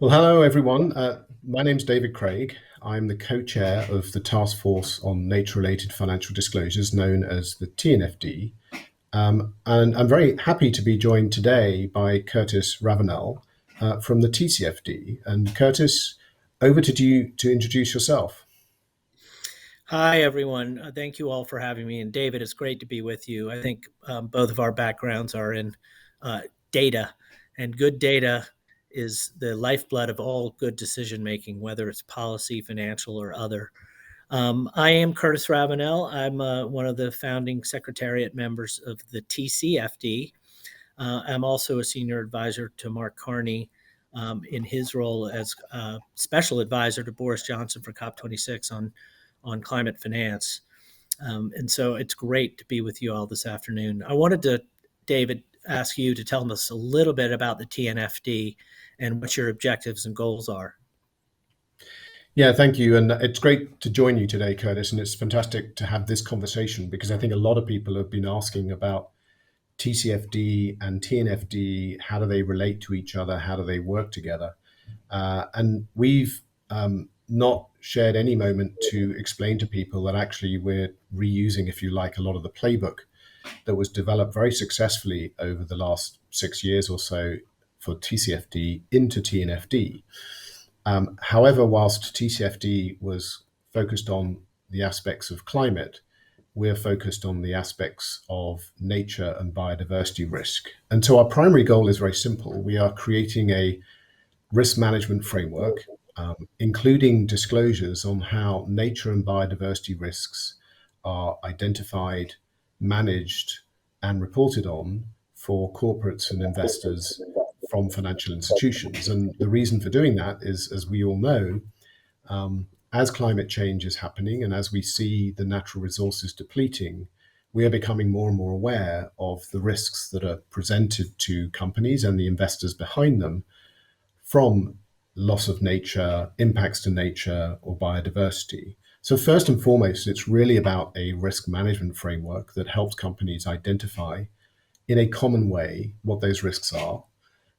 Well, hello everyone. My name's David Craig. I'm the co-chair of the Taskforce on Nature-Related Financial Disclosures, known as the TNFD. And I'm very happy to be joined today by Curtis Ravenel from the TCFD. And Curtis, over to you to introduce yourself. Hi, everyone. Thank you all for having me. And David, it's great to be with you. I think both of our backgrounds are in data, and good data is the lifeblood of all good decision making, whether it's policy, financial, or other. I am Curtis Ravenel. I'm one of the founding Secretariat members of the TCFD. I'm also a senior advisor to Mark Carney in his role as special advisor to Boris Johnson for COP26 on climate finance. And so it's great to be with you all this afternoon. I wanted to, David, ask you to tell us a little bit about the TNFD and what your objectives and goals are. Yeah, thank you. And it's great to join you today, Curtis. And it's fantastic to have this conversation because I think a lot of people have been asking about TCFD and TNFD. How do they relate to each other? How do they work together? And we've not shared any moment to explain to people that actually we're reusing, if you like, a lot of the playbook that was developed very successfully over the last 6 years or so for TCFD into TNFD. However, whilst TCFD was focused on the aspects of climate, we're focused on the aspects of nature and biodiversity risk. And so our primary goal is very simple. We are creating a risk management framework, including disclosures on how nature and biodiversity risks are identified, managed, and reported on for corporates and investors from financial institutions. And the reason for doing that is, as we all know, as climate change is happening and as we see the natural resources depleting, we are becoming more and more aware of the risks that are presented to companies and the investors behind them from loss of nature, impacts to nature, or biodiversity. So, first and foremost, it's really about a risk management framework that helps companies identify in a common way what those risks are,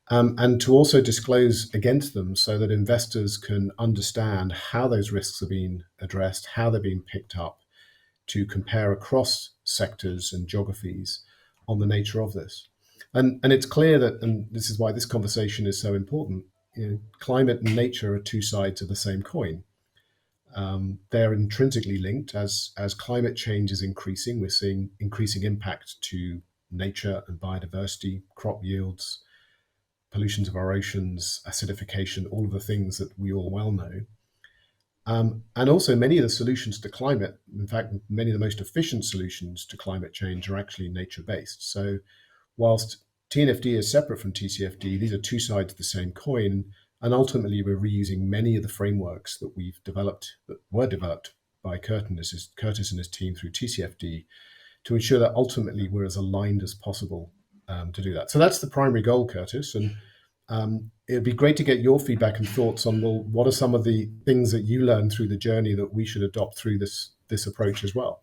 and to also disclose against them so that investors can understand how those risks are being addressed, how they're being picked up, to compare across sectors and geographies on the nature of this. And it's clear that, and this is why this conversation is so important, climate and nature are two sides of the same coin. They're intrinsically linked. As climate change is increasing, we're seeing increasing impact to nature and biodiversity, crop yields, pollutions of our oceans, acidification, all of the things that we all well know. And also, many of the solutions to climate, in fact, many of the most efficient solutions to climate change are actually nature based. So, whilst TNFD is separate from TCFD, these are two sides of the same coin. And ultimately, we're reusing many of the frameworks that we've developed, that were developed by Curtis and his team through TCFD, to ensure that ultimately we're as aligned as possible to do that. So that's the primary goal, Curtis. And it'd be great to get your feedback and thoughts on, well, what are some of the things that you learned through the journey that we should adopt through this approach as well?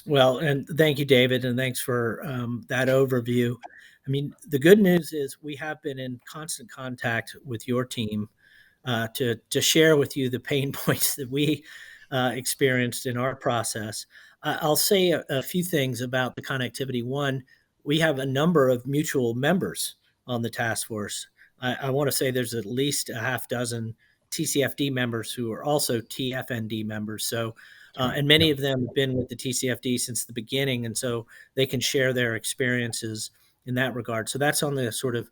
Well, and thank you, David, and thanks for that overview. I mean, the good news is we have been in constant contact with your team to share with you the pain points that we experienced in our process. I'll say a few things about the connectivity. One, we have a number of mutual members on the task force. I want to say there's at least a half dozen TCFD members who are also TFND members. So, and Yeah. many of them have been with the TCFD since the beginning, and so they can share their experiences in that regard. So that's on the sort of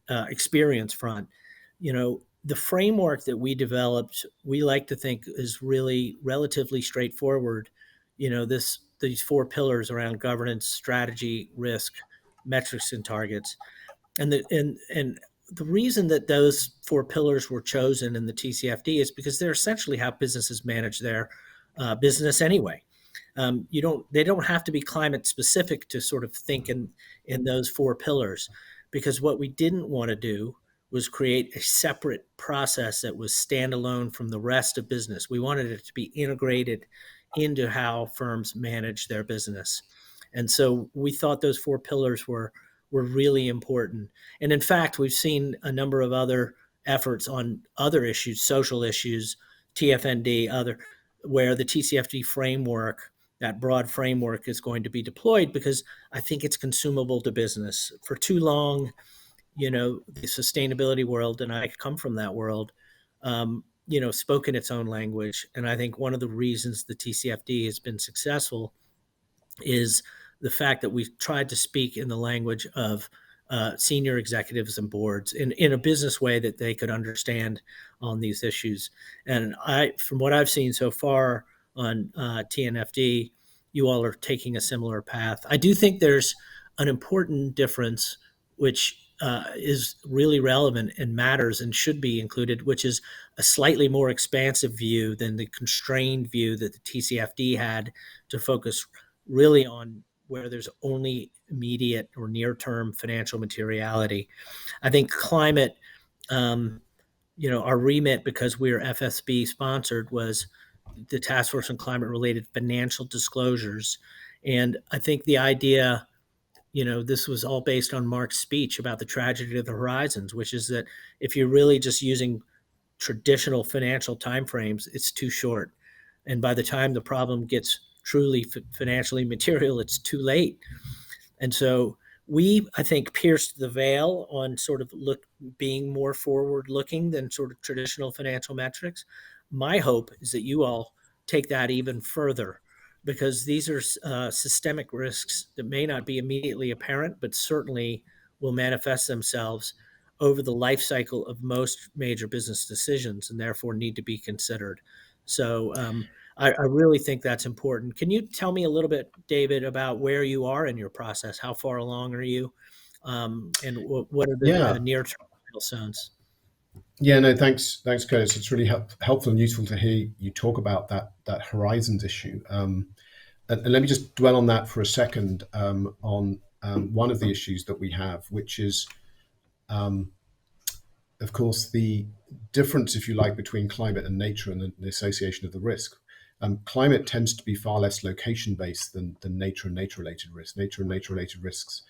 experience front. You know, the framework that we developed, we like to think is really relatively straightforward. You know, these four pillars around governance, strategy, risk, metrics, and targets. And the reason that those four pillars were chosen in the TCFD is because they're essentially how businesses manage their business anyway. They don't have to be climate specific to sort of think in those four pillars, because what we didn't want to do was create a separate process that was standalone from the rest of business. We wanted it to be integrated into how firms manage their business. And so we thought those four pillars were really important. And in fact, we've seen a number of other efforts on other issues, social issues, TFND, other, where the TCFD framework, that broad framework, is going to be deployed, because I think it's consumable to business. For too long, the sustainability world, and I come from that world, spoke in its own language. And I think one of the reasons the TCFD has been successful is the fact that we've tried to speak in the language of senior executives and boards in a business way that they could understand on these issues. And from what I've seen so far on TNFD, you all are taking a similar path. I do think there's an important difference, which is really relevant and matters and should be included, which is a slightly more expansive view than the constrained view that the TCFD had, to focus really on where there's only immediate or near-term financial materiality. I think climate, our remit, because we're FSB sponsored, was the Task Force on Climate-Related Financial Disclosures. And I think the idea, this was all based on Mark's speech about the tragedy of the horizons, which is that if you're really just using traditional financial timeframes, it's too short. And by the time the problem gets truly financially material, it's too late. And so I think, pierced the veil on sort of being more forward looking than sort of traditional financial metrics. My hope is that you all take that even further, because these are systemic risks that may not be immediately apparent, but certainly will manifest themselves over the life cycle of most major business decisions, and therefore need to be considered. So I really think that's important. Can you tell me a little bit, David, about where you are in your process? How far along are you? And what are the Yeah. near-term milestones? Yeah, no, thanks, Curtis. It's really helpful and useful to hear you talk about that horizons issue. And let me just dwell on that for a second, on one of the issues that we have, which is, um, of course, the difference, if you like, between climate and nature, and the association of the risk. Climate tends to be far less location based than nature and nature related risks. Nature and nature related risks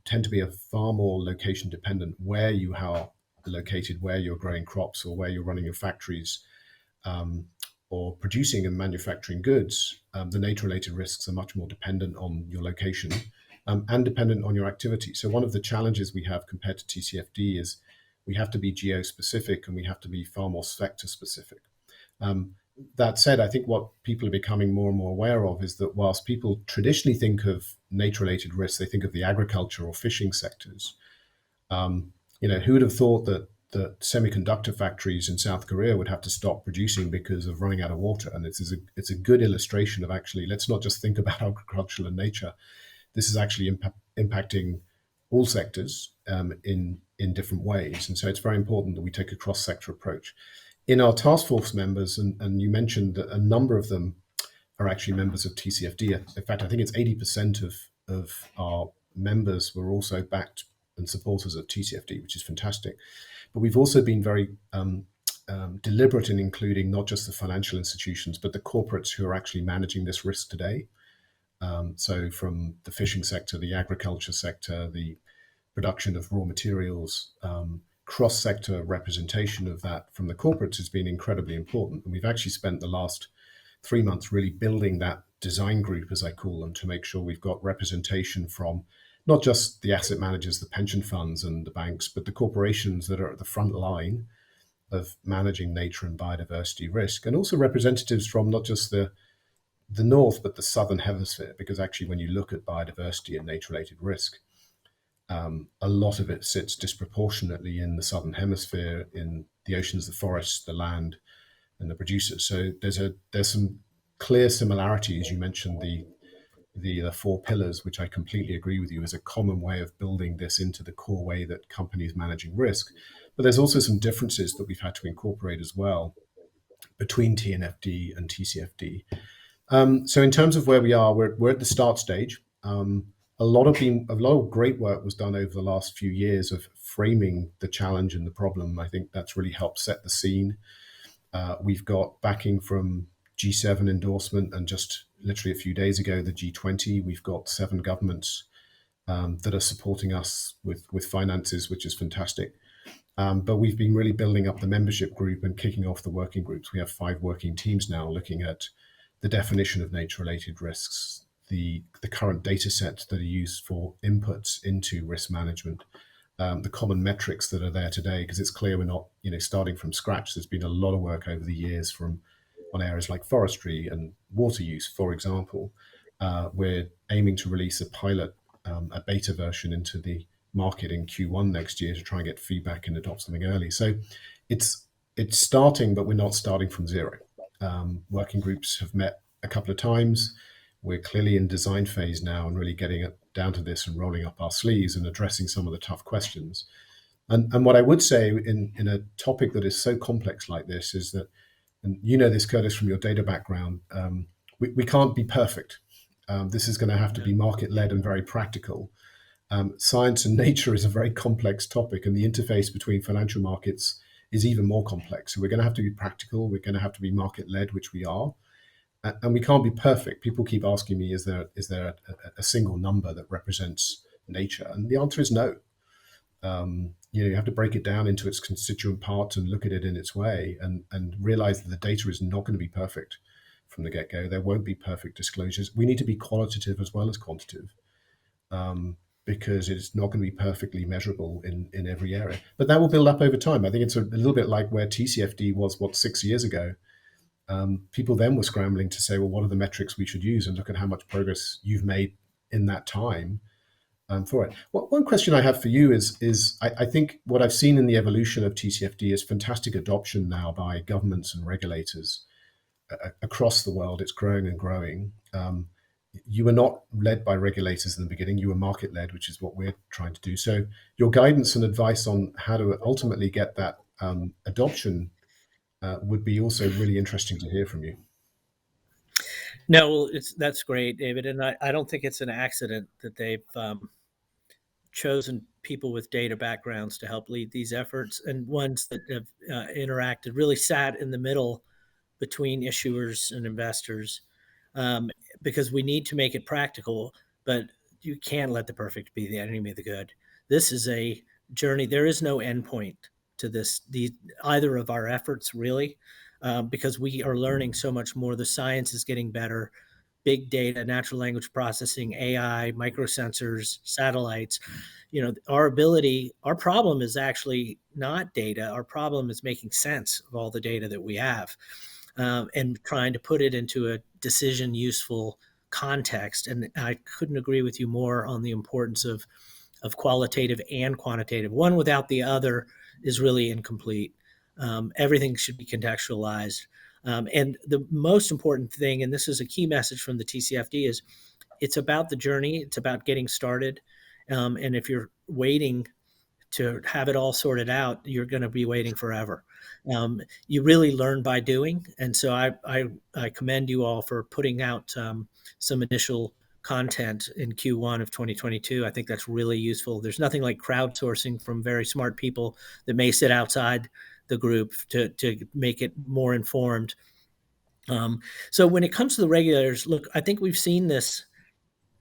tend to be a far more location dependent, where you are located, where you're growing crops, or where you're running your factories, um, or producing and manufacturing goods. The nature related risks are much more dependent on your location, and dependent on your activity. So one of the challenges we have compared to TCFD is we have to be geo specific, and we have to be far more sector specific. Um, that said, I think what people are becoming more and more aware of is that whilst people traditionally think of nature-related risks, they think of the agriculture or fishing sectors. Um, who would have thought that semiconductor factories in South Korea would have to stop producing because of running out of water? And it's a good illustration of, actually, let's not just think about agriculture and nature. This is actually impacting all sectors, in different ways. And so it's very important that we take a cross-sector approach. In our task force members, and you mentioned that a number of them are actually members of TCFD. In fact, I think it's 80% of our members were also backed and supporters of TCFD, which is fantastic. But we've also been very deliberate in including not just the financial institutions, but the corporates who are actually managing this risk today. So from the fishing sector, the agriculture sector, the production of raw materials, cross-sector representation of that from the corporates has been incredibly important. And we've actually spent the last 3 months really building that design group, as I call them, to make sure we've got representation from not just the asset managers, the pension funds and the banks, but the corporations that are at the front line of managing nature and biodiversity risk, and also representatives from not just the north, but the southern hemisphere, because actually when you look at biodiversity and nature-related risk, a lot of it sits disproportionately in the southern hemisphere, in the oceans, the forests, the land, and the producers. So there's some clear similarities. You mentioned the four pillars, which I completely agree with you, is a common way of building this into the core way that companies managing risk. But there's also some differences that we've had to incorporate as well between TNFD and TCFD. So in terms of where we are, we're at the start stage. A lot of great work was done over the last few years of framing the challenge and the problem. I think that's really helped set the scene. We've got backing from G7 endorsement, and just literally a few days ago, the G20. We've got 7 governments that are supporting us with finances, which is fantastic. But we've been really building up the membership group and kicking off the working groups. We have 5 working teams now looking at the definition of nature-related risks, the current data sets that are used for inputs into risk management, the common metrics that are there today, because it's clear we're not, starting from scratch. There's been a lot of work over the years from on areas like forestry and water use, for example. We're aiming to release a beta version into the market in Q1 next year to try and get feedback and adopt something early. So it's it's starting, but we're not starting from zero. Working groups have met a couple of times. We're clearly in design phase now and really getting it down to this and rolling up our sleeves and addressing some of the tough questions. And what I would say in a topic that is so complex like this is that, and you know this, Curtis, from your data background, we can't be perfect. This is going to have to be market led and very practical. Science and nature is a very complex topic, and the interface between financial markets is even more complex. So we're going to have to be practical. We're going to have to be market led, which we are, and we can't be perfect. People keep asking me, is there a single number that represents nature? And the answer is no. You have to break it down into its constituent parts and look at it in its way, and realize that the data is not going to be perfect from the get go. There won't be perfect disclosures. We need to be qualitative as well as quantitative. Because it's not going to be perfectly measurable in every area. But that will build up over time. I think it's a little bit like where TCFD was, 6 years ago. People then were scrambling to say, well, what are the metrics we should use? And look at how much progress you've made in that time for it. Well, one question I have for you is I think what I've seen in the evolution of TCFD is fantastic adoption now by governments and regulators across the world. It's growing and growing. You were not led by regulators in the beginning. You were market led, which is what we're trying to do. So your guidance and advice on how to ultimately get that adoption would be also really interesting to hear from you. No, well, that's great, David, and I don't think it's an accident that they've chosen people with data backgrounds to help lead these efforts, and ones that have interacted, really sat in the middle between issuers and investors, um, because we need to make it practical, but you can't let the perfect be the enemy of the good. This is a journey. There is no endpoint to either of our efforts, really, because we are learning so much more. The science is getting better. Big data, natural language processing, AI, microsensors, satellites. Our problem is actually not data. Our problem is making sense of all the data that we have, and trying to put it into a decision useful context. And I couldn't agree with you more on the importance of qualitative and quantitative. One without the other is really incomplete. Everything should be contextualized. And the most important thing, and this is a key message from the TCFD, is it's about the journey. It's about getting started. And if you're waiting to have it all sorted out, you're going to be waiting forever. You really learn by doing. And so I commend you all for putting out some initial content in Q1 of 2022. I think that's really useful. There's nothing like crowdsourcing from very smart people that may sit outside the group to make it more informed. So when it comes to the regulators, look, I think we've seen this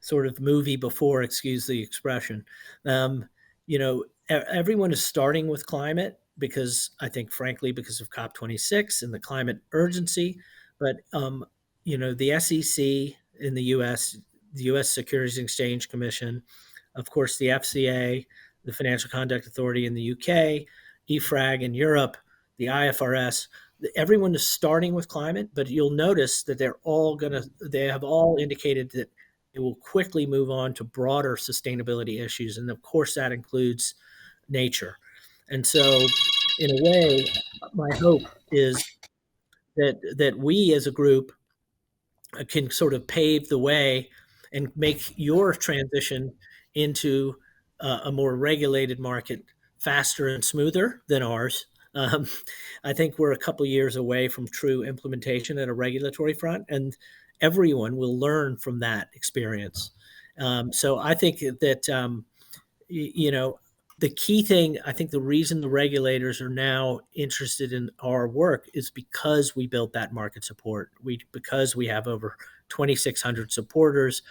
sort of movie before, excuse the expression. Um, Everyone is starting with climate because I think, frankly, because of COP26 and the climate urgency. But, the SEC in the US Securities and Exchange Commission, of course, the FCA, the Financial Conduct Authority in the UK, EFRAG in Europe, the IFRS, everyone is starting with climate, but you'll notice that they have all indicated that it will quickly move on to broader sustainability issues. And of course, that includes nature. And so, in a way, my hope is that we as a group can sort of pave the way and make your transition into a more regulated market faster and smoother than ours. Um, I think we're a couple years away from true implementation at a regulatory front, and everyone will learn from that experience. So I think that you know, the key thing, I think the reason the regulators are now interested in our work is because we built that market support. Because we have over 2,600 supporters,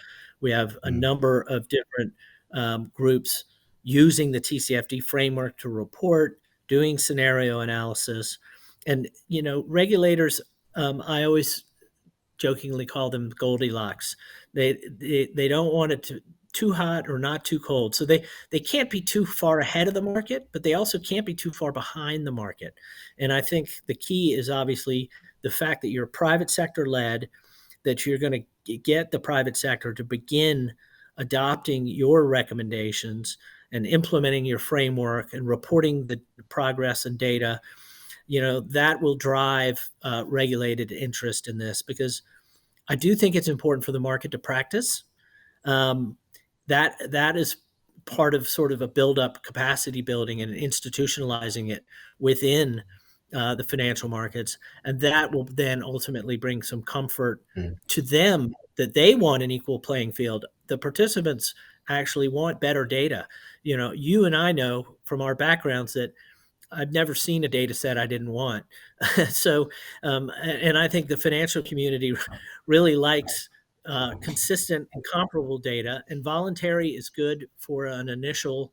we have a Mm. number of different groups using the TCFD framework to report, doing scenario analysis. And, regulators, I always jokingly call them Goldilocks. They don't want it to too hot or not too cold. So they can't be too far ahead of the market, but they also can't be too far behind the market. And I think the key is obviously the fact that you're private sector led, that you're going to get the private sector to begin adopting your recommendations and implementing your framework and reporting the progress and data. That will drive regulated interest in this, because I do think it's important for the market to practice. Um, that is part of sort of a build-up, capacity building, and institutionalizing it within the financial markets, and that will then ultimately bring some comfort Mm. to them that they want an equal playing field. The participants actually want better data. You and I know from our backgrounds that I've never seen a data set I didn't want. So, and I think the financial community really likes consistent and comparable data. And voluntary is good for an initial,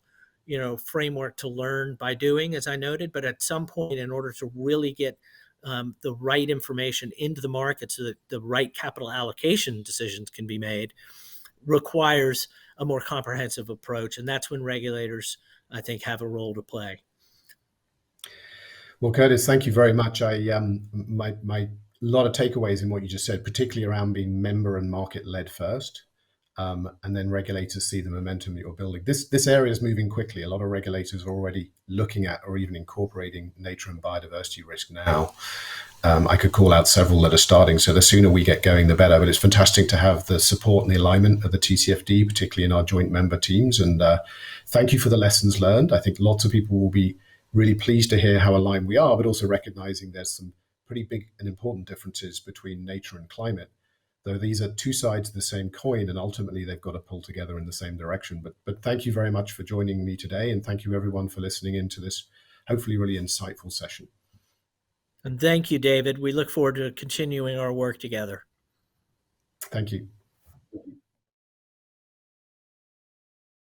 framework to learn by doing, as I noted. But at some point, in order to really get the right information into the market so that the right capital allocation decisions can be made, requires a more comprehensive approach. And that's when regulators, I think, have a role to play. Well, Curtis, thank you very much. My lot of takeaways in what you just said, particularly around being member and market led first, and then regulators see the momentum that you're building. This area is moving quickly. A lot of regulators are already looking at or even incorporating nature and biodiversity risk now. I could call out several that are starting. So the sooner we get going, the better. But it's fantastic to have the support and the alignment of the TCFD, particularly in our joint member teams. And thank you for the lessons learned. I think lots of people will be really pleased to hear how aligned we are, but also recognizing there's some pretty big and important differences between nature and climate, though these are two sides of the same coin, and ultimately they've got to pull together in the same direction. But thank you very much for joining me today, and thank you everyone for listening into this hopefully really insightful session. And thank you, David. We look forward to continuing our work together. Thank you.